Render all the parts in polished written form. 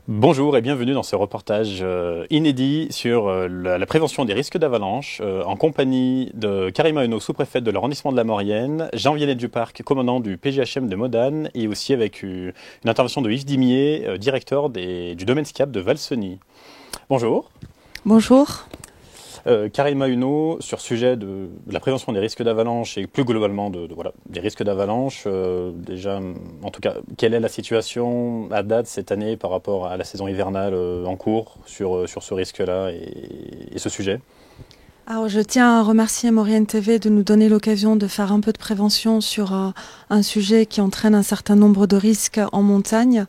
Bonjour et bienvenue dans ce reportage inédit sur la prévention des risques d'avalanche en compagnie de Karima Heno, sous-préfète de l'arrondissement de la Maurienne, Jean Viennet-Duparc, commandant du PGHM de Modane, et aussi avec une intervention de Yves Dimier, directeur du domaine skiable de Valseny. Bonjour. Bonjour. Karima Heno, sur sujet de la prévention des risques d'avalanche et plus globalement des risques d'avalanche, déjà, en tout cas, quelle est la situation à date cette année par rapport à la saison hivernale en cours sur ce risque-là et ce sujet? Alors, je tiens à remercier Maurienne TV de nous donner l'occasion de faire un peu de prévention sur un sujet qui entraîne un certain nombre de risques en montagne.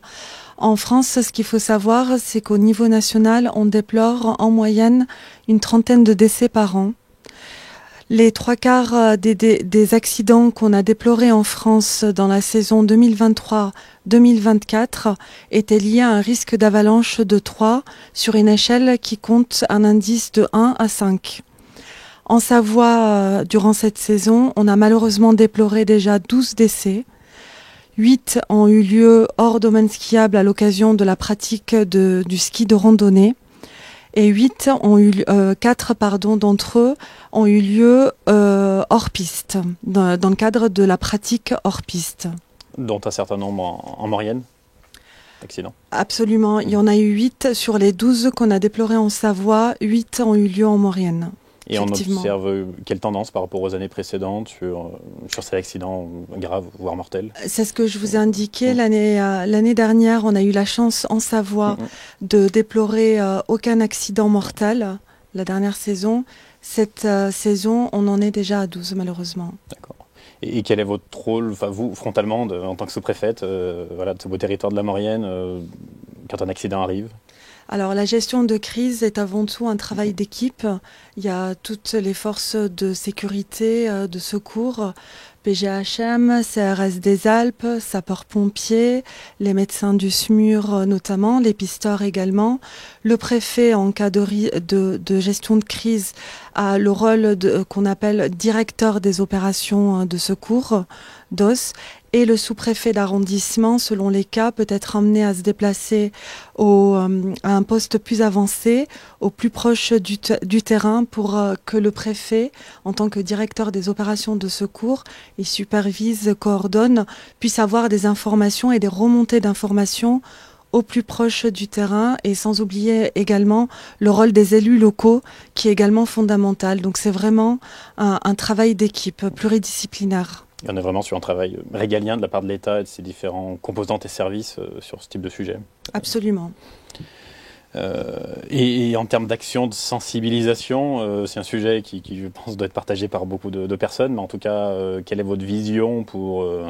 En France, ce qu'il faut savoir, c'est qu'au niveau national, on déplore en moyenne une trentaine de décès par an. Les trois quarts des accidents qu'on a déplorés en France dans la saison 2023-2024 étaient liés à un risque d'avalanche de 3 sur une échelle qui compte un indice de 1 à 5. En Savoie, durant cette saison, on a malheureusement déploré déjà 12 décès. 8 ont eu lieu hors domaine skiable à l'occasion de la pratique du ski de randonnée. Et 4 d'entre eux ont eu lieu hors piste, dans le cadre de la pratique hors piste. Dont un certain nombre en Maurienne, accident. Absolument, il y en a eu 8 sur les 12 qu'on a déplorés en Savoie, 8 ont eu lieu en Maurienne. Et on observe quelle tendance par rapport aux années précédentes sur ces accidents graves, voire mortels? C'est ce que je vous ai indiqué. L'année dernière, on a eu la chance en Savoie de déplorer aucun accident mortel. La dernière saison. Cette saison, on en est déjà à 12 malheureusement. D'accord. Et quel est votre rôle, vous, frontalement, en tant que sous-préfète de ce beau territoire de la Maurienne, quand un accident arrive? Alors la gestion de crise est avant tout un travail d'équipe. Il y a toutes les forces de sécurité, de secours, PGHM, CRS des Alpes, sapeurs-pompiers, les médecins du SMUR notamment, les pisteurs également. Le préfet, en cas de gestion de crise, a le rôle qu'on appelle directeur des opérations de secours, DOS. Et le sous-préfet d'arrondissement, selon les cas, peut être amené à se déplacer à un poste plus avancé, au plus proche du terrain, pour que le préfet, en tant que directeur des opérations de secours, il supervise, coordonne, puisse avoir des informations et des remontées d'informations au plus proche du terrain, et sans oublier également le rôle des élus locaux qui est également fondamental. Donc c'est vraiment un travail d'équipe pluridisciplinaire. On est vraiment sur un travail régalien de la part de l'État et de ses différents composantes et services sur ce type de sujet. Absolument. Et en termes d'action de sensibilisation, c'est un sujet qui, je pense, doit être partagé par beaucoup de personnes. Mais en tout cas, quelle est votre vision pour... de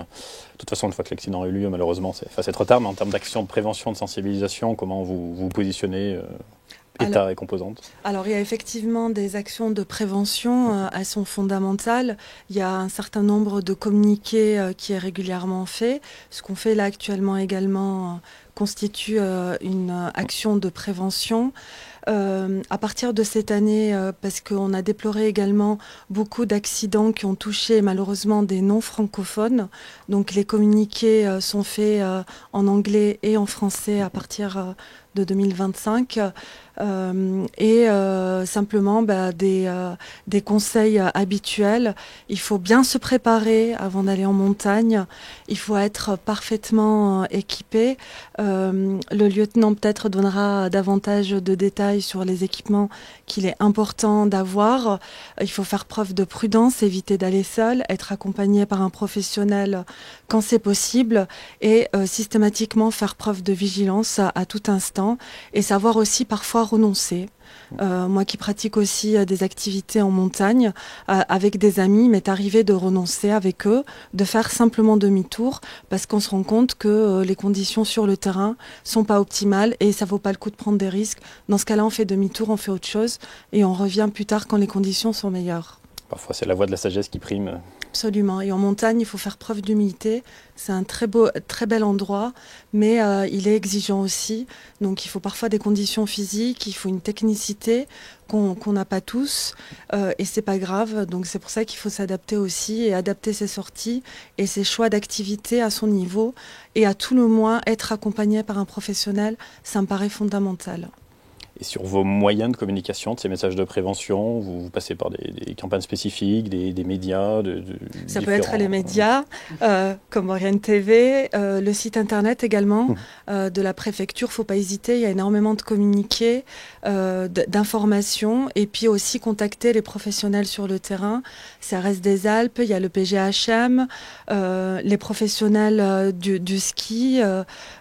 toute façon, une fois que l'accident a eu lieu, malheureusement, c'est trop tard. Mais en termes d'action de prévention, de sensibilisation, comment vous vous positionnez État et composantes? Alors, il y a effectivement des actions de prévention, elles sont fondamentales. Il y a un certain nombre de communiqués qui est régulièrement fait. Ce qu'on fait là actuellement également constitue une action de prévention. À partir de cette année, parce qu'on a déploré également beaucoup d'accidents qui ont touché malheureusement des non-francophones. Donc les communiqués sont faits en anglais et en français à partir de 2025. Simplement des conseils habituels. Il faut bien se préparer avant d'aller en montagne. Il faut être parfaitement équipé. Le lieutenant peut-être donnera davantage de détails sur les équipements qu'il est important d'avoir. Il faut faire preuve de prudence, éviter d'aller seul, être accompagné par un professionnel quand c'est possible, et systématiquement faire preuve de vigilance à tout instant, et savoir aussi parfois renoncer. Moi qui pratique aussi des activités en montagne avec des amis, m'est arrivé de renoncer avec eux, de faire simplement demi-tour, parce qu'on se rend compte que les conditions sur le terrain sont pas optimales et ça vaut pas le coup de prendre des risques. Dans ce cas-là, on fait demi-tour, on fait autre chose et on revient plus tard quand les conditions sont meilleures. Parfois, c'est la voie de la sagesse qui prime. Absolument. Et en montagne, il faut faire preuve d'humilité. C'est un très bel endroit, mais il est exigeant aussi. Donc, il faut parfois des conditions physiques, il faut une technicité qu'on n'a pas tous, et c'est pas grave. Donc, c'est pour ça qu'il faut s'adapter aussi et adapter ses sorties et ses choix d'activité à son niveau, et à tout le moins être accompagné par un professionnel. Ça me paraît fondamental. Et sur vos moyens de communication de ces messages de prévention, vous passez par des campagnes spécifiques, des médias Ça peut être les médias, comme Oriane TV, le site internet également de la préfecture. Il ne faut pas hésiter, il y a énormément de communiqués, d'informations, et puis aussi contacter les professionnels sur le terrain. CRS des Alpes, il y a le PGHM, les professionnels du ski,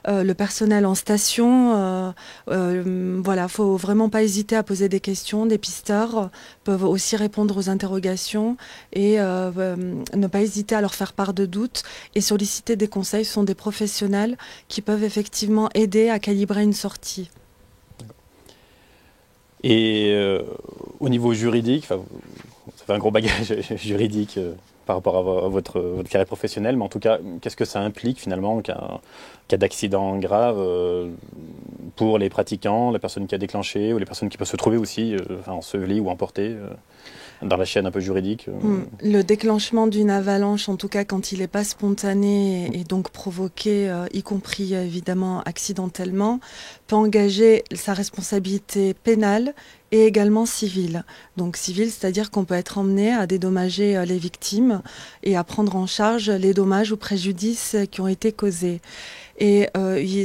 le personnel en station. Voilà, faut vraiment pas hésiter à poser des questions. Des pisteurs peuvent aussi répondre aux interrogations et ne pas hésiter à leur faire part de doutes et solliciter des conseils. Ce sont des professionnels qui peuvent effectivement aider à calibrer une sortie. Et au niveau juridique, vous avez un gros bagage juridique par rapport à votre carrière professionnelle, mais en tout cas, qu'est-ce que ça implique finalement en cas d'accident grave pour les pratiquants, la personne qui a déclenché ou les personnes qui peuvent se trouver aussi ensevelies ou emportées dans la chaîne un peu juridique? Le déclenchement d'une avalanche, en tout cas quand il n'est pas spontané et donc provoqué, y compris évidemment accidentellement, peut engager sa responsabilité pénale et également civile. Donc civile, c'est-à-dire qu'on peut être emmené à dédommager les victimes et à prendre en charge les dommages ou préjudices qui ont été causés. Et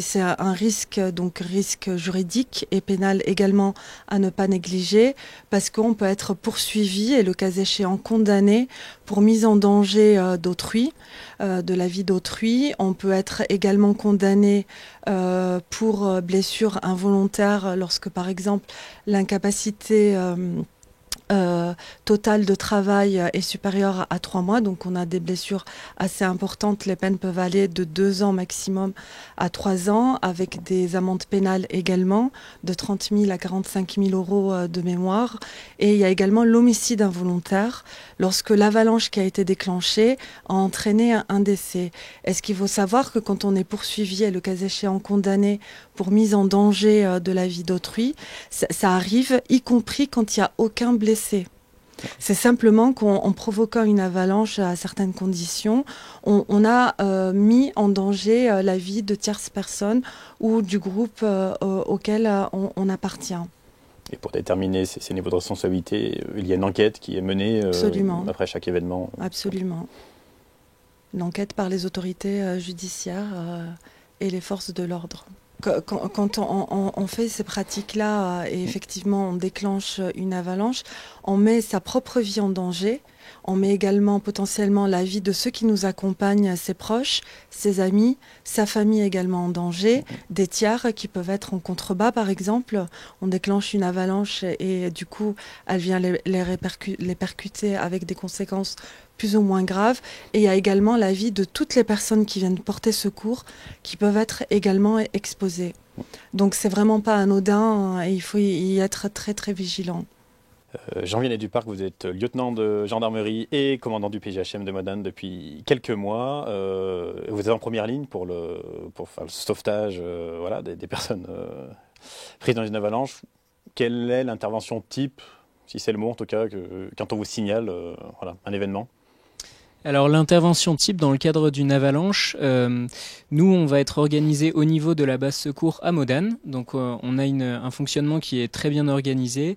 c'est un risque, donc risque juridique et pénal également à ne pas négliger, parce qu'on peut être poursuivi et le cas échéant condamné pour mise en danger d'autrui, de la vie d'autrui. On peut être également condamné pour blessure involontaire lorsque par exemple l'incapacité total de travail est supérieur à 3 mois, donc on a des blessures assez importantes. Les peines peuvent aller de 2 ans maximum à 3 ans, avec des amendes pénales également, de 30 000 à 45 000 euros de mémoire. Et il y a également l'homicide involontaire, lorsque l'avalanche qui a été déclenchée a entraîné un décès. Est-ce qu'il faut savoir que quand on est poursuivi et le cas échéant condamné pour mise en danger de la vie d'autrui, ça arrive, y compris quand il n'y a aucun blessé. C'est simplement qu'en provoquant une avalanche à certaines conditions, on a mis en danger la vie de tierces personnes ou du groupe auquel on appartient. Et pour déterminer ces niveaux de responsabilité, il y a une enquête qui est menée après chaque événement. Absolument. Une enquête par les autorités judiciaires et les forces de l'ordre. Quand on fait ces pratiques-là et effectivement on déclenche une avalanche, on met sa propre vie en danger, on met également potentiellement la vie de ceux qui nous accompagnent, ses proches, ses amis, sa famille également en danger, des tiers qui peuvent être en contrebas par exemple. On déclenche une avalanche et du coup elle vient les percuter avec des conséquences plus ou moins graves. Et il y a également la vie de toutes les personnes qui viennent porter secours qui peuvent être également exposées. Donc c'est vraiment pas anodin et il faut y être très très vigilant. Jean-Viennet Duparc, vous êtes lieutenant de gendarmerie et commandant du PGHM de Modane depuis quelques mois. Vous êtes en première ligne pour faire le sauvetage des personnes prises dans une avalanche. Quelle est l'intervention type, si c'est le mot en tout cas, quand on vous signale un événement ? Alors l'intervention type dans le cadre d'une avalanche, nous on va être organisé au niveau de la base secours à Modane, donc on a un fonctionnement qui est très bien organisé,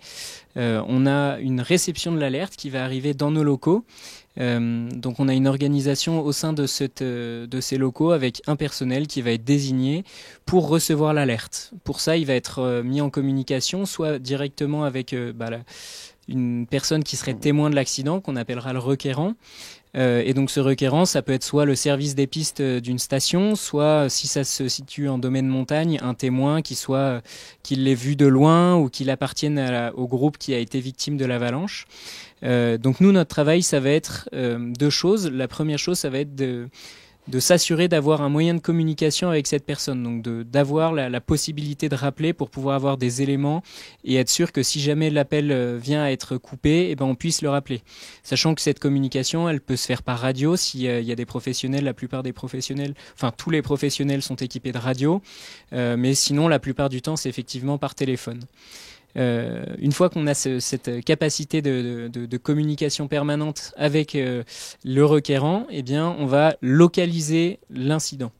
on a une réception de l'alerte qui va arriver dans nos locaux, donc on a une organisation au sein de ces locaux avec un personnel qui va être désigné pour recevoir l'alerte. Pour ça il va être mis en communication soit directement avec une personne qui serait témoin de l'accident qu'on appellera le requérant. Et donc ce requérant, ça peut être soit le service des pistes d'une station, soit si ça se situe en domaine montagne, un témoin qu'il l'ait vu de loin ou qu'il appartienne au groupe qui a été victime de l'avalanche. Donc nous, notre travail, ça va être 2 choses. La première chose, ça va être de s'assurer d'avoir un moyen de communication avec cette personne, donc d'avoir la possibilité de rappeler pour pouvoir avoir des éléments et être sûr que si jamais l'appel vient à être coupé, eh ben on puisse le rappeler. Sachant que cette communication, elle peut se faire par radio s'il y a des professionnels, la plupart des professionnels, enfin tous les professionnels sont équipés de radio, mais sinon la plupart du temps c'est effectivement par téléphone. Une fois qu'on a cette capacité de communication permanente avec le requérant, eh bien, on va localiser l'incident.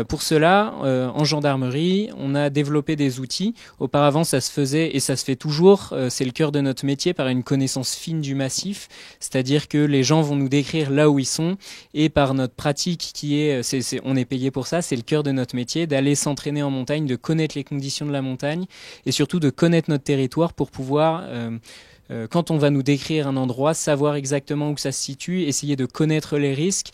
Pour cela, en gendarmerie, on a développé des outils. Auparavant, ça se faisait et ça se fait toujours. C'est le cœur de notre métier par une connaissance fine du massif, c'est-à-dire que les gens vont nous décrire là où ils sont et par notre pratique on est payé pour ça. C'est le cœur de notre métier d'aller s'entraîner en montagne, de connaître les conditions de la montagne et surtout de connaître notre territoire pour pouvoir quand on va nous décrire un endroit, savoir exactement où ça se situe, essayer de connaître les risques,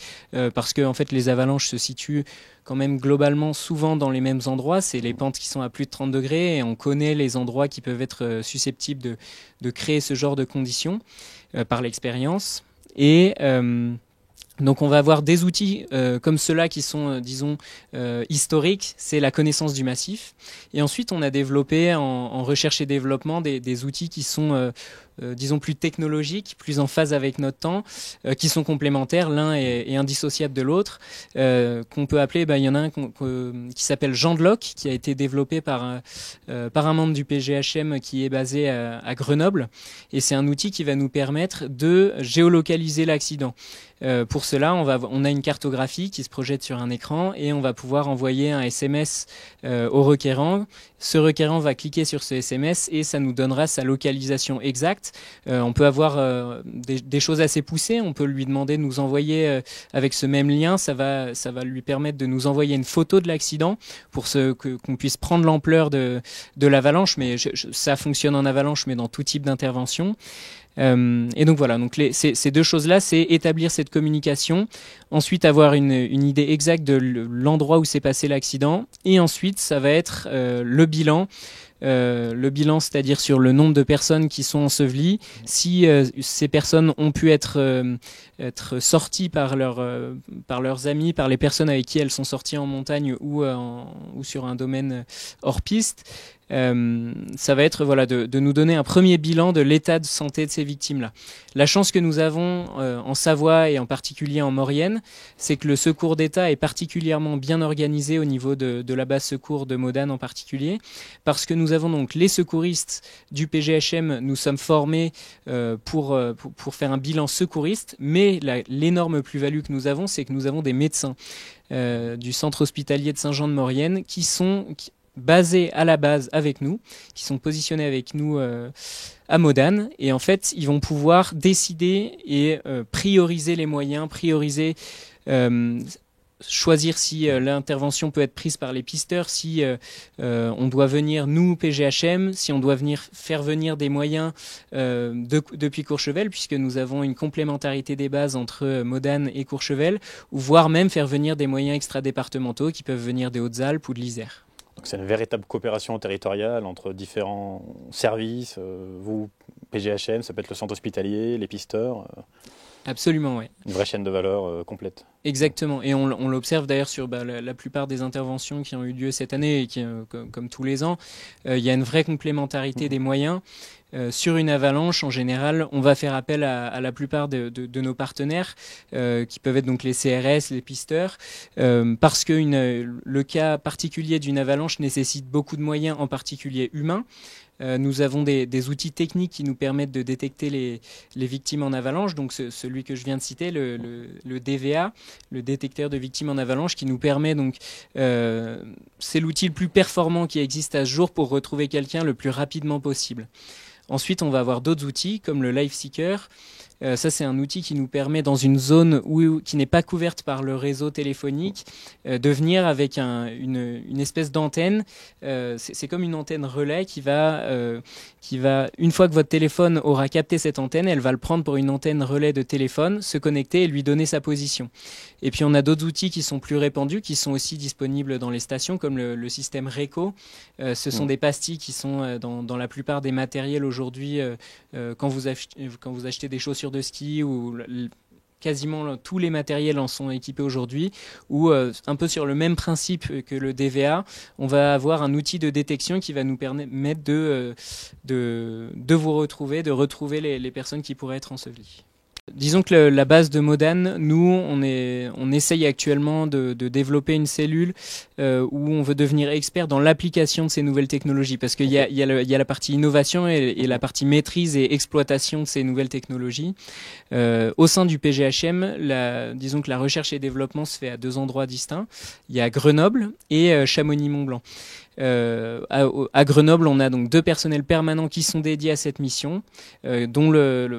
parce que en fait les avalanches se situent quand même globalement souvent dans les mêmes endroits. C'est les pentes qui sont à plus de 30 degrés et on connaît les endroits qui peuvent être susceptibles de créer ce genre de conditions par l'expérience. Et donc on va avoir des outils comme ceux-là qui sont, disons, historiques, c'est la connaissance du massif. Et ensuite on a développé en recherche et développement des outils qui sont, disons, plus technologiques, plus en phase avec notre temps, qui sont complémentaires, l'un est indissociable de l'autre, qu'on peut appeler, il y en a un qui s'appelle Jean-de-Loc, qui a été développé par un membre du PGHM qui est basé à Grenoble. Et c'est un outil qui va nous permettre de géolocaliser l'accident. Pour cela, on a une cartographie qui se projette sur un écran et on va pouvoir envoyer un SMS au requérant. Ce requérant va cliquer sur ce SMS et ça nous donnera sa localisation exacte. On peut avoir des choses assez poussées. On peut lui demander de nous envoyer avec ce même lien. Ça va lui permettre de nous envoyer une photo de l'accident pour qu'on puisse prendre l'ampleur de l'avalanche. Mais ça fonctionne en avalanche, mais dans tout type d'intervention. Et donc voilà, donc ces deux choses-là, c'est établir cette communication, ensuite avoir une idée exacte de l'endroit où s'est passé l'accident, et ensuite ça va être le bilan. Le bilan, c'est-à-dire sur le nombre de personnes qui sont ensevelies, si ces personnes ont pu être sorties par leurs amis, par les personnes avec qui elles sont sorties en montagne ou sur un domaine hors piste. Ça va être de nous donner un premier bilan de l'état de santé de ces victimes-là. La chance que nous avons en Savoie et en particulier en Maurienne, c'est que le secours d'État est particulièrement bien organisé au niveau de la base secours de Modane en particulier, parce que nous avons donc les secouristes du PGHM, nous sommes formés pour faire un bilan secouriste, mais l'énorme plus-value que nous avons, c'est que nous avons des médecins du centre hospitalier de Saint-Jean-de-Maurienne qui sont basés à la base avec nous, qui sont positionnés avec nous à Modane, et en fait ils vont pouvoir décider et prioriser les moyens, choisir si l'intervention peut être prise par les pisteurs, si on doit venir, nous, PGHM, si on doit faire venir des moyens depuis Courchevel, puisque nous avons une complémentarité des bases entre Modane et Courchevel, ou voire même faire venir des moyens extra-départementaux qui peuvent venir des Hautes-Alpes ou de l'Isère. Donc c'est une véritable coopération territoriale entre différents services, vous, PGHM, ça peut être le centre hospitalier, les pisteurs. Absolument, oui. Une vraie chaîne de valeur complète. Exactement, et on l'observe d'ailleurs sur la plupart des interventions qui ont eu lieu cette année et qui, comme tous les ans, il y a une vraie complémentarité des moyens. Sur une avalanche, en général, on va faire appel à la plupart de nos partenaires, qui peuvent être donc les CRS, les pisteurs, parce que le cas particulier d'une avalanche nécessite beaucoup de moyens, en particulier humains. Nous avons des outils techniques qui nous permettent de détecter les victimes en avalanche, donc celui que je viens de citer, le DVA, le détecteur de victimes en avalanche, qui nous permet donc, c'est l'outil le plus performant qui existe à ce jour pour retrouver quelqu'un le plus rapidement possible. Ensuite, on va avoir d'autres outils comme le Life Seeker. Ça, c'est un outil qui nous permet, dans une zone qui n'est pas couverte par le réseau téléphonique, de venir avec une espèce d'antenne. C'est comme une antenne relais qui va, une fois que votre téléphone aura capté cette antenne, elle va le prendre pour une antenne relais de téléphone, se connecter et lui donner sa position. Et puis, on a d'autres outils qui sont plus répandus, qui sont aussi disponibles dans les stations, comme le système RECO. Ce sont des pastilles qui sont dans la plupart des matériels aujourd'hui, quand vous achetez des chaussures de ski ou quasiment tous les matériels en sont équipés aujourd'hui, où un peu sur le même principe que le DVA, on va avoir un outil de détection qui va nous permettre de vous retrouver, de retrouver les personnes qui pourraient être ensevelies. Disons que la base de Modane, nous, on essaye actuellement de développer une cellule où on veut devenir expert dans l'application de ces nouvelles technologies, parce qu'il y a la partie innovation et la partie maîtrise et exploitation de ces nouvelles technologies. Au sein du PGHM, disons que la recherche et développement se fait à 2 endroits distincts. Il y a Grenoble et Chamonix-Mont-Blanc. À Grenoble, on a donc 2 personnels permanents qui sont dédiés à cette mission, dont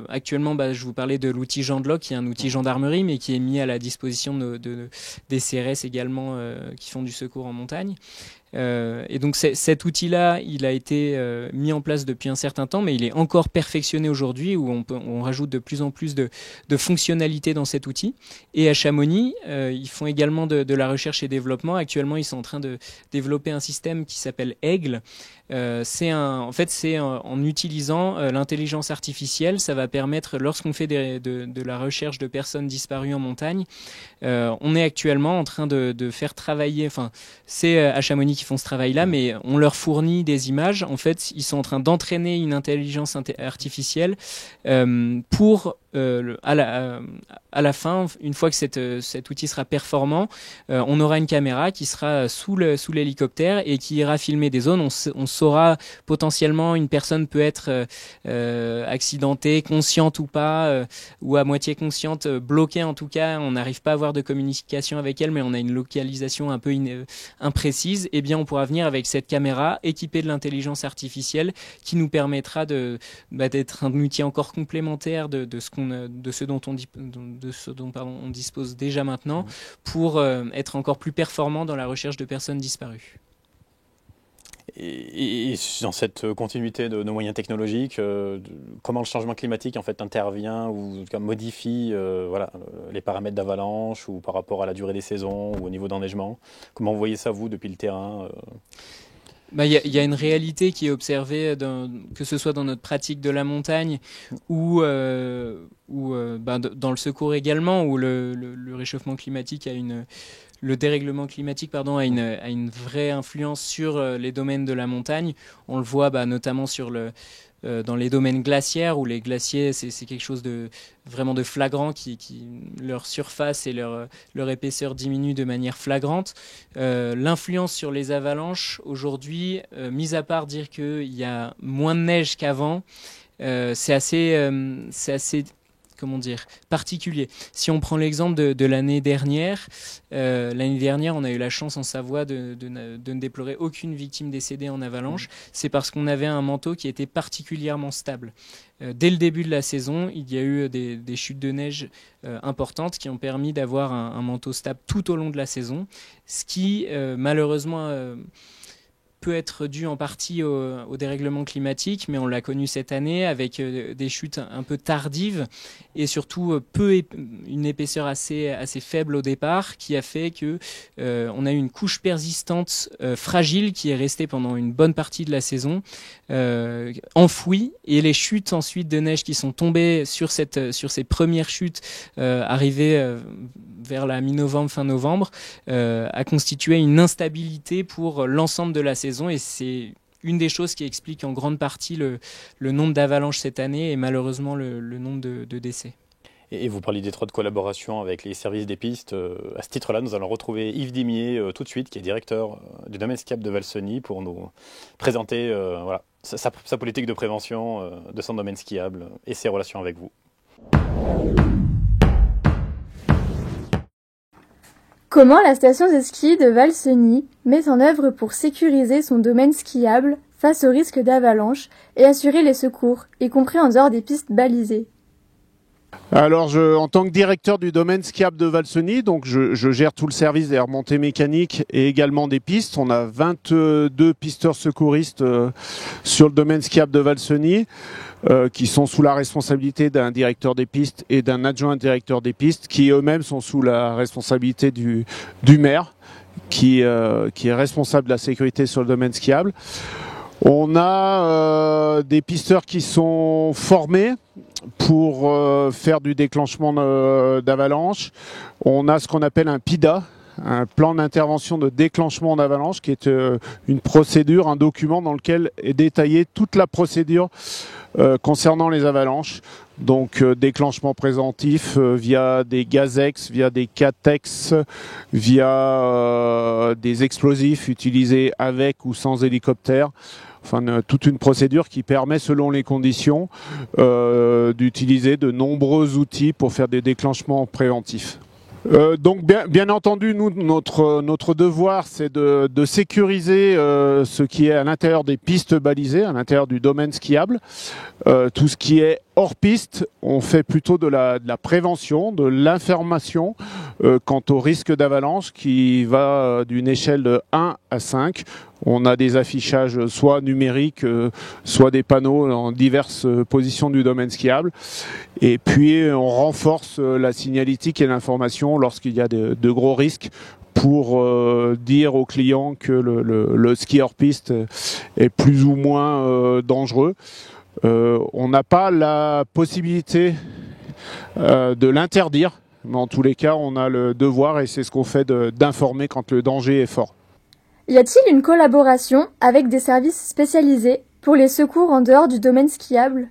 actuellement, je vous parlais de l'outil Gendarloc, qui est un outil gendarmerie, mais qui est mis à la disposition des CRS également, qui font du secours en montagne. Et donc cet outil-là, il a été mis en place depuis un certain temps, mais il est encore perfectionné aujourd'hui, où on rajoute de plus en plus de fonctionnalités dans cet outil. Et à Chamonix, ils font également de la recherche et développement. Actuellement, ils sont en train de développer un système qui s'appelle Aigle. En utilisant l'intelligence artificielle, ça va permettre, lorsqu'on fait de la recherche de personnes disparues en montagne, on est actuellement en train de faire travailler, c'est à Chamonix qui font ce travail-là, mais on leur fournit des images. En fait, ils sont en train d'entraîner une intelligence artificielle pour à la fin, une fois que cet outil sera performant, on aura une caméra qui sera sous l'hélicoptère et qui ira filmer des zones. On saura potentiellement, une personne peut être accidentée, consciente ou pas, ou à moitié consciente, bloquée en tout cas. On n'arrive pas à avoir de communication avec elle, mais on a une localisation un peu imprécise. Eh bien, on pourra venir avec cette caméra équipée de l'intelligence artificielle qui nous permettra d'être un outil encore complémentaire de ce dont on dispose déjà maintenant, pour être encore plus performant dans la recherche de personnes disparues. Et dans cette continuité de nos moyens technologiques, comment le changement climatique en fait intervient ou en tout cas, modifie les paramètres d'avalanche, ou par rapport à la durée des saisons ou au niveau d'enneigement? Comment vous voyez ça, vous, depuis le terrain? Il y a une réalité qui est observée, que ce soit dans notre pratique de la montagne ou dans le secours également, où le réchauffement climatique le dérèglement climatique a une vraie influence sur les domaines de la montagne. On le voit notamment dans les domaines glaciaires, où les glaciers, c'est quelque chose vraiment de flagrant, qui leur surface et leur épaisseur diminue de manière flagrante. L'influence sur les avalanches aujourd'hui, mis à part dire qu'il y a moins de neige qu'avant, c'est assez particulier. Si on prend l'exemple de l'année dernière, on a eu la chance en Savoie de ne déplorer aucune victime décédée en avalanche. C'est parce qu'on avait un manteau qui était particulièrement stable. Dès le début de la saison, il y a eu des chutes de neige importantes qui ont permis d'avoir un manteau stable tout au long de la saison, ce qui malheureusement peut être dû en partie au dérèglement climatique, mais on l'a connu cette année avec des chutes un peu tardives et surtout une épaisseur assez faible au départ, qui a fait que on a eu une couche persistante fragile qui est restée pendant une bonne partie de la saison enfouie, et les chutes ensuite de neige qui sont tombées sur ces premières chutes arrivées vers la mi-novembre, fin novembre, a constitué une instabilité pour l'ensemble de la saison, et c'est une des choses qui explique en grande partie le nombre d'avalanches cette année et malheureusement le nombre de décès. Et vous parliez d'étroite collaboration avec les services des pistes. À ce titre-là, nous allons retrouver Yves Dimier tout de suite, qui est directeur du domaine skiable de Valseny, pour nous présenter sa politique de prévention de son domaine skiable et ses relations avec vous. Comment la station de ski de Valseny met en œuvre pour sécuriser son domaine skiable face au risque d'avalanche et assurer les secours, y compris en dehors des pistes balisées? Alors, en tant que directeur du domaine skiable de Valseny, donc je gère tout le service des remontées mécaniques et également des pistes. On a 22 pisteurs secouristes sur le domaine skiable de Valseny, qui sont sous la responsabilité d'un directeur des pistes et d'un adjoint directeur des pistes, qui eux-mêmes sont sous la responsabilité du maire, qui est responsable de la sécurité sur le domaine skiable. On a des pisteurs qui sont formés pour faire du déclenchement d'avalanche. On a ce qu'on appelle un PIDA, un plan d'intervention de déclenchement d'avalanche, qui est une procédure, un document dans lequel est détaillée toute la procédure concernant les avalanches. Donc déclenchement préventif via des gazex, via des catex, via des explosifs utilisés avec ou sans hélicoptère. Enfin, toute une procédure qui permet, selon les conditions, d'utiliser de nombreux outils pour faire des déclenchements préventifs. Donc bien entendu, nous, notre devoir, c'est de sécuriser ce qui est à l'intérieur des pistes balisées, à l'intérieur du domaine skiable. Tout ce qui est hors piste, on fait plutôt de la prévention, de l'information quant au risque d'avalanche qui va d'une échelle de 1 à 5. On a des affichages soit numériques, soit des panneaux en diverses positions du domaine skiable. Et puis on renforce la signalétique et l'information lorsqu'il y a de gros risques pour dire aux clients que le ski hors piste est plus ou moins dangereux. On n'a pas la possibilité de l'interdire, mais en tous les cas, on a le devoir, et c'est ce qu'on fait, d'informer quand le danger est fort. Y a-t-il une collaboration avec des services spécialisés pour les secours en dehors du domaine skiable ?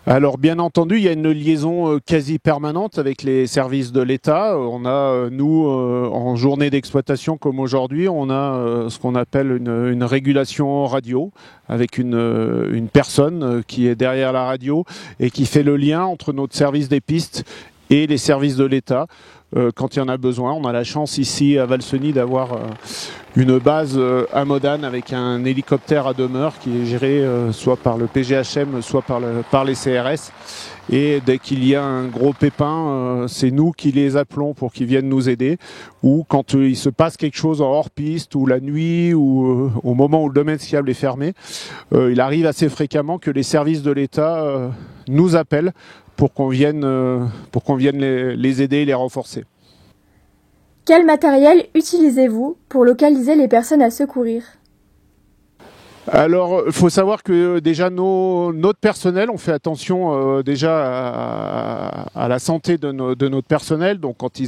Alors bien entendu, il y a une liaison quasi permanente avec les services de l'État. On a, nous, en journée d'exploitation comme aujourd'hui, on a ce qu'on appelle une régulation radio avec une personne qui est derrière la radio et qui fait le lien entre notre service des pistes et les services de l'État. Quand il y en a besoin, on a la chance ici à Valseny d'avoir une base à Modane avec un hélicoptère à demeure qui est géré soit par le PGHM, soit par les CRS. Et dès qu'il y a un gros pépin, c'est nous qui les appelons pour qu'ils viennent nous aider. Ou quand il se passe quelque chose en hors-piste, ou la nuit, ou au moment où le domaine skiable est fermé, il arrive assez fréquemment que les services de l'État nous appellent pour qu'on vienne les aider et les renforcer. Quel matériel utilisez-vous pour localiser les personnes à secourir ? Alors, il faut savoir que déjà notre personnel, on fait attention déjà à la santé de notre personnel. Donc, quand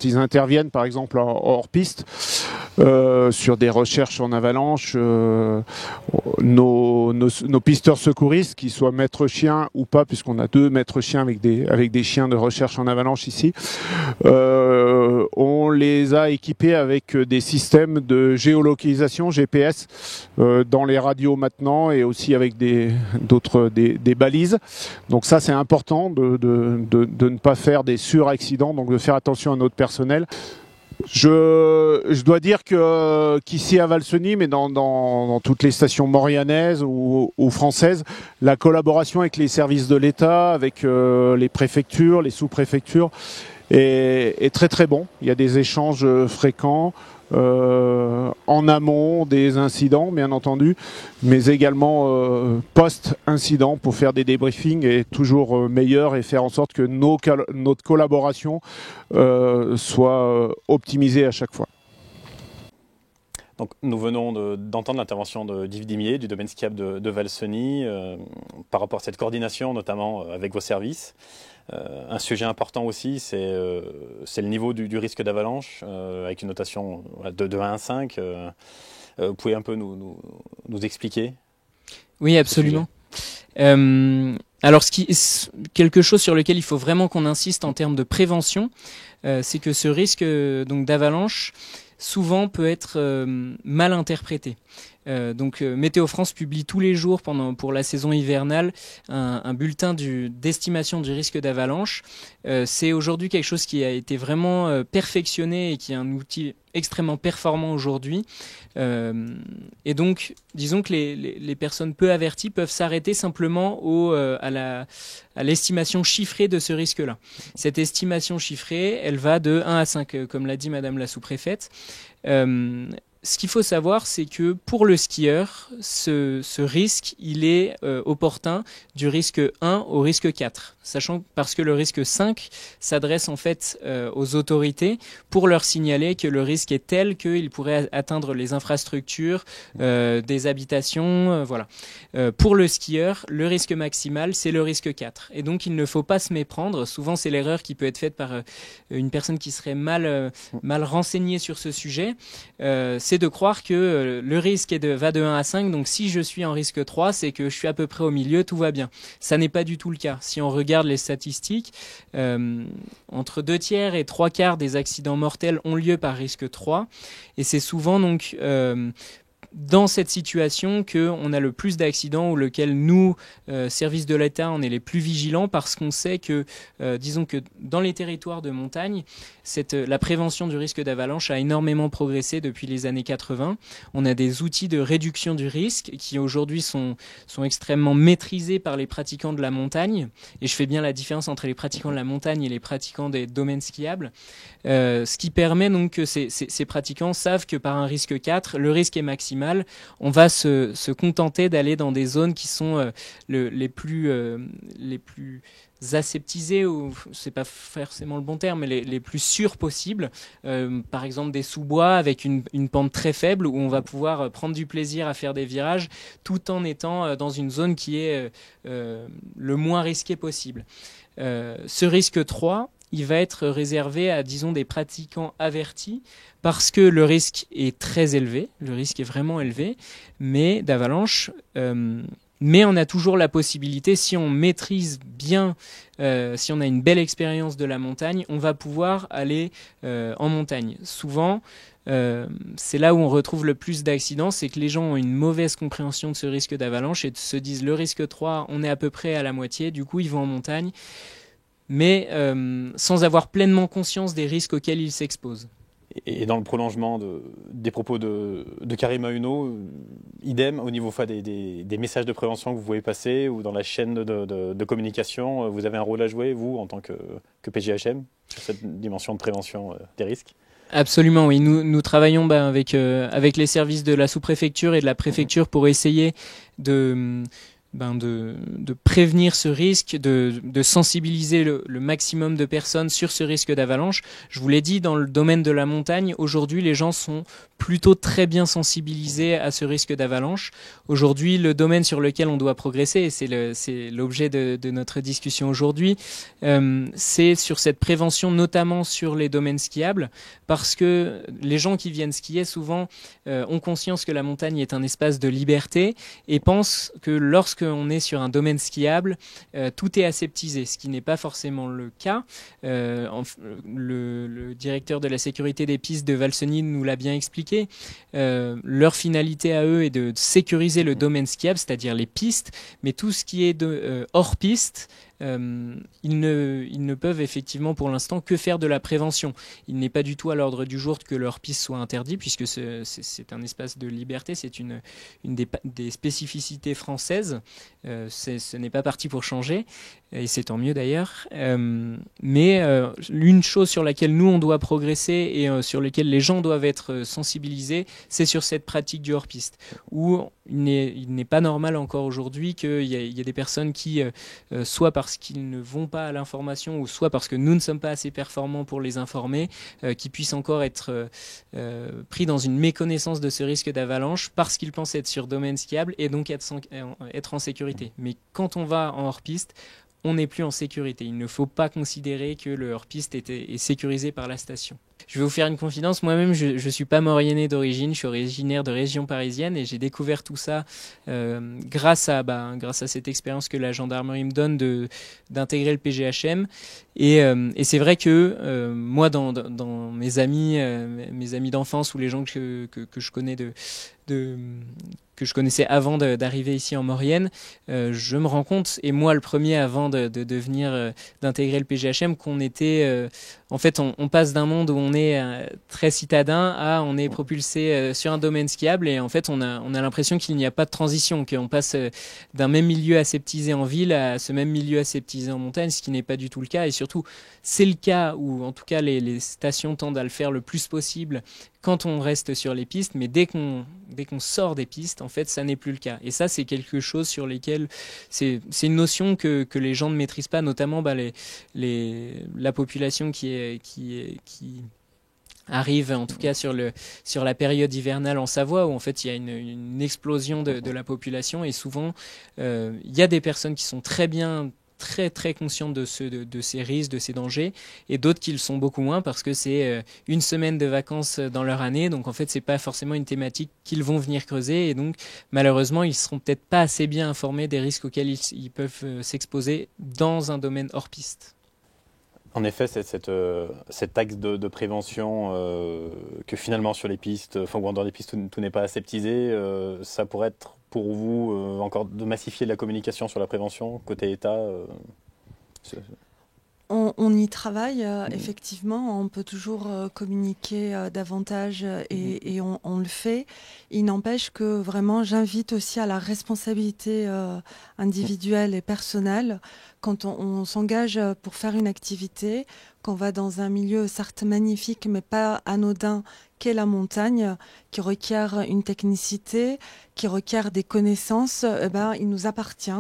ils interviennent, par exemple, hors piste, sur des recherches en avalanche, nos pisteurs secouristes, qu'ils soient maîtres chiens ou pas, puisqu'on a 2 maîtres chiens avec des chiens de recherche en avalanche ici, on les a équipés avec des systèmes de géolocalisation GPS dans les radios maintenant, et aussi avec des balises. Donc ça, c'est important de ne pas faire des suraccidents, donc de faire attention à notre personnel. Je dois dire qu'ici à Valseny, mais dans toutes les stations maurianaises ou françaises, la collaboration avec les services de l'État, avec les préfectures, les sous-préfectures, est très très bon. Il y a des échanges fréquents en amont des incidents, bien entendu, mais également post-incident pour faire des débriefings et toujours meilleurs, et faire en sorte que notre collaboration soit optimisée à chaque fois. Donc, nous venons d'entendre l'intervention d'Yves Dimier du domaine skiable de Valseny par rapport à cette coordination, notamment avec vos services. Un sujet important aussi, c'est le niveau du risque d'avalanche, avec une notation de 1 à 5. Vous pouvez un peu nous expliquer ? Oui, absolument. Alors, quelque chose sur lequel il faut vraiment qu'on insiste en termes de prévention, c'est que ce risque donc d'avalanche souvent peut être mal interprété. Donc Météo France publie tous les jours pour la saison hivernale un bulletin d'estimation du risque d'avalanche. C'est aujourd'hui quelque chose qui a été vraiment perfectionné et qui est un outil extrêmement performant aujourd'hui. Et donc, disons que les personnes peu averties peuvent s'arrêter simplement à l'estimation chiffrée de ce risque-là. Cette estimation chiffrée, elle va de 1 à 5, comme l'a dit Madame la sous-préfète. ce qu'il faut savoir, c'est que pour le skieur, ce risque, il est opportun du risque 1 au risque 4. Sachant parce que le risque 5 s'adresse en fait aux autorités pour leur signaler que le risque est tel qu'il pourrait atteindre les infrastructures, des habitations, voilà. Pour le skieur, le risque maximal, c'est le risque 4. Et donc, il ne faut pas se méprendre. Souvent, c'est l'erreur qui peut être faite par une personne qui serait mal renseignée sur ce sujet. C'est de croire que le risque va de 1 à 5. Donc, si je suis en risque 3, c'est que je suis à peu près au milieu, tout va bien. Ça n'est pas du tout le cas. Si on regarde les statistiques, entre 2/3 et 3/4 des accidents mortels ont lieu par risque 3. Et c'est souvent donc dans cette situation qu'on a le plus d'accidents ou lequel nous, services de l'État, on est les plus vigilants parce qu'on sait que, disons que dans les territoires de montagne, la prévention du risque d'avalanche a énormément progressé depuis les années 80. On a des outils de réduction du risque qui aujourd'hui sont extrêmement maîtrisés par les pratiquants de la montagne. Et je fais bien la différence entre les pratiquants de la montagne et les pratiquants des domaines skiables. Ce qui permet donc que ces pratiquants savent que par un risque 4, le risque est maximal. On va se contenter d'aller dans des zones qui sont les plus aseptisées, ou c'est pas forcément le bon terme, mais les plus sûres possibles. Par exemple des sous-bois avec une pente très faible où on va pouvoir prendre du plaisir à faire des virages tout en étant dans une zone qui est le moins risquée possible. Ce risque 3, il va être réservé à, disons, des pratiquants avertis parce que le risque est très élevé, le risque est vraiment élevé, mais d'avalanche. Mais on a toujours la possibilité, si on maîtrise bien, si on a une belle expérience de la montagne, on va pouvoir aller en montagne. Souvent, c'est là où on retrouve le plus d'accidents, c'est que les gens ont une mauvaise compréhension de ce risque d'avalanche et se disent le risque 3, on est à peu près à la moitié, du coup ils vont en montagne, mais sans avoir pleinement conscience des risques auxquels ils s'exposent. Et dans le prolongement des propos de Karima Huneau, idem au niveau des messages de prévention que vous pouvez passer ou dans la chaîne de communication, vous avez un rôle à jouer, vous, en tant que PGHM, sur cette dimension de prévention des risques? Absolument, oui. Nous travaillons avec les services de la sous-préfecture et de la préfecture pour essayer de prévenir ce risque, de sensibiliser le maximum de personnes sur ce risque d'avalanche. Je vous l'ai dit, dans le domaine de la montagne, aujourd'hui, les gens sont plutôt très bien sensibilisés à ce risque d'avalanche. Aujourd'hui, le domaine sur lequel on doit progresser, et c'est l'objet de notre discussion aujourd'hui, c'est sur cette prévention, notamment sur les domaines skiables, parce que les gens qui viennent skier, souvent, ont conscience que la montagne est un espace de liberté et pensent que lorsqu'on est sur un domaine skiable, tout est aseptisé, ce qui n'est pas forcément le cas. Le directeur de la sécurité des pistes de Valseny nous l'a bien expliqué. Leur finalité à eux est de sécuriser le domaine skiable, c'est-à-dire les pistes, mais tout ce qui est hors piste, ils ne peuvent effectivement pour l'instant que faire de la prévention. Il n'est pas du tout à l'ordre du jour que leur piste soit interdite, puisque c'est un espace de liberté, c'est une des spécificités françaises. Ce n'est pas parti pour changer, et c'est tant mieux d'ailleurs. Mais une chose sur laquelle nous on doit progresser et sur laquelle les gens doivent être sensibilisés, c'est sur cette pratique du hors-piste, où il n'est pas normal encore aujourd'hui qu'il y ait des personnes qui, soit parce qu'ils ne vont pas à l'information, ou soit parce que nous ne sommes pas assez performants pour les informer, qui puissent encore être pris dans une méconnaissance de ce risque d'avalanche parce qu'ils pensent être sur domaine skiable et donc être en sécurité. Mais quand on va en hors-piste, on n'est plus en sécurité. Il ne faut pas considérer que le hors-piste est sécurisé par la station. Je vais vous faire une confidence. Moi-même, je ne suis pas mauriennais d'origine. Je suis originaire de région parisienne et j'ai découvert tout ça grâce à cette expérience que la gendarmerie me donne d'intégrer le PGHM. Et c'est vrai que moi, dans mes amis d'enfance ou les gens que je connais que je connaissais avant d'arriver ici en Maurienne, je me rends compte, et moi le premier avant de venir d'intégrer le PGHM, qu'on était en fait on passe d'un monde où on est très citadin à on est propulsé sur un domaine skiable, et en fait on a l'impression qu'il n'y a pas de transition, qu'on passe d'un même milieu aseptisé en ville à ce même milieu aseptisé en montagne, ce qui n'est pas du tout le cas. Et surtout, c'est le cas où en tout cas les stations tendent à le faire le plus possible quand on reste sur les pistes, mais dès qu'on sort des pistes, en fait, ça n'est plus le cas. Et ça, c'est quelque chose sur lesquels c'est une notion que les gens ne maîtrisent pas, notamment la population qui arrive, en tout cas sur la période hivernale en Savoie, où en fait il y a une explosion de la population, et souvent il y a des personnes qui sont très très conscientes de ces risques, de ces dangers, et d'autres qui le sont beaucoup moins parce que c'est une semaine de vacances dans leur année, donc en fait c'est pas forcément une thématique qu'ils vont venir creuser, et donc malheureusement ils seront peut-être pas assez bien informés des risques auxquels ils peuvent s'exposer dans un domaine hors piste. En effet, cet axe de prévention que finalement sur les pistes, ou en dehors des pistes, tout n'est pas aseptisé, ça pourrait être pour vous encore de massifier la communication sur la prévention côté État On y travaille, effectivement, on peut toujours communiquer davantage et on le fait. Il n'empêche que vraiment j'invite aussi à la responsabilité individuelle et personnelle quand on s'engage pour faire une activité, qu'on va dans un milieu certes magnifique mais pas anodin qu'est la montagne, qui requiert une technicité, qui requiert des connaissances, il nous appartient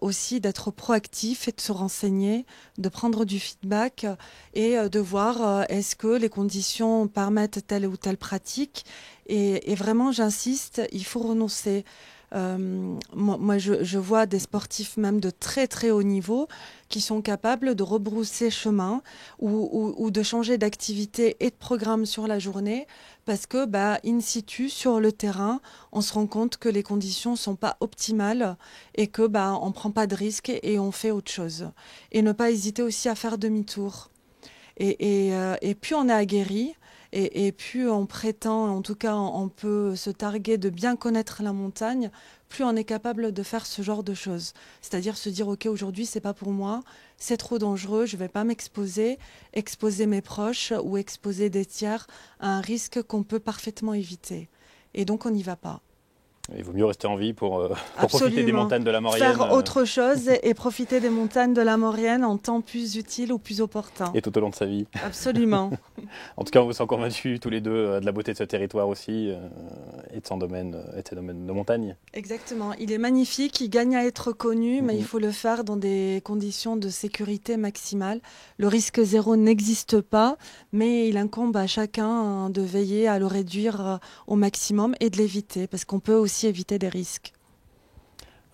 aussi d'être proactif et de se renseigner, de prendre du feedback et de voir est-ce que les conditions permettent telle ou telle pratique. Et vraiment, j'insiste, il faut renoncer. Moi, je vois des sportifs même de très très haut niveau qui sont capables de rebrousser chemin ou de changer d'activité et de programme sur la journée parce que, in situ, sur le terrain, on se rend compte que les conditions ne sont pas optimales et que on ne prend pas de risques et on fait autre chose. Et ne pas hésiter aussi à faire demi-tour. Et plus on est aguerri, et plus on prétend, en tout cas on peut se targuer de bien connaître la montagne, plus on est capable de faire ce genre de choses. C'est-à-dire se dire, ok, aujourd'hui c'est pas pour moi, c'est trop dangereux, je vais pas m'exposer, exposer mes proches ou exposer des tiers à un risque qu'on peut parfaitement éviter. Et donc on n'y va pas. Il vaut mieux rester en vie pour profiter des montagnes de la Maurienne. Faire autre chose et profiter des montagnes de la Maurienne en temps plus utile ou plus opportun. Et tout au long de sa vie. Absolument. En tout cas, on vous sent convaincus tous les deux de la beauté de ce territoire aussi et de son domaine, de montagne. Exactement. Il est magnifique, il gagne à être connu, mais il faut le faire dans des conditions de sécurité maximale. Le risque zéro n'existe pas, mais il incombe à chacun de veiller à le réduire au maximum et de l'éviter, parce qu'on peut aussi éviter des risques.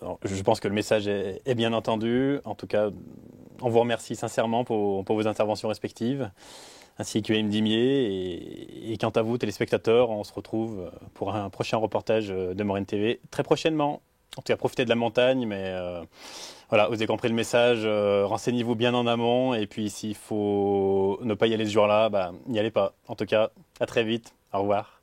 Alors, je pense que le message est bien entendu. En tout cas, on vous remercie sincèrement pour vos interventions respectives, ainsi que Mme Dimier. Et quant à vous, téléspectateurs, on se retrouve pour un prochain reportage de Maurienne TV très prochainement. En tout cas, profitez de la montagne, mais voilà, vous avez compris le message. Renseignez-vous bien en amont. Et puis, s'il faut ne pas y aller ce jour-là, n'y allez pas. En tout cas, à très vite. Au revoir.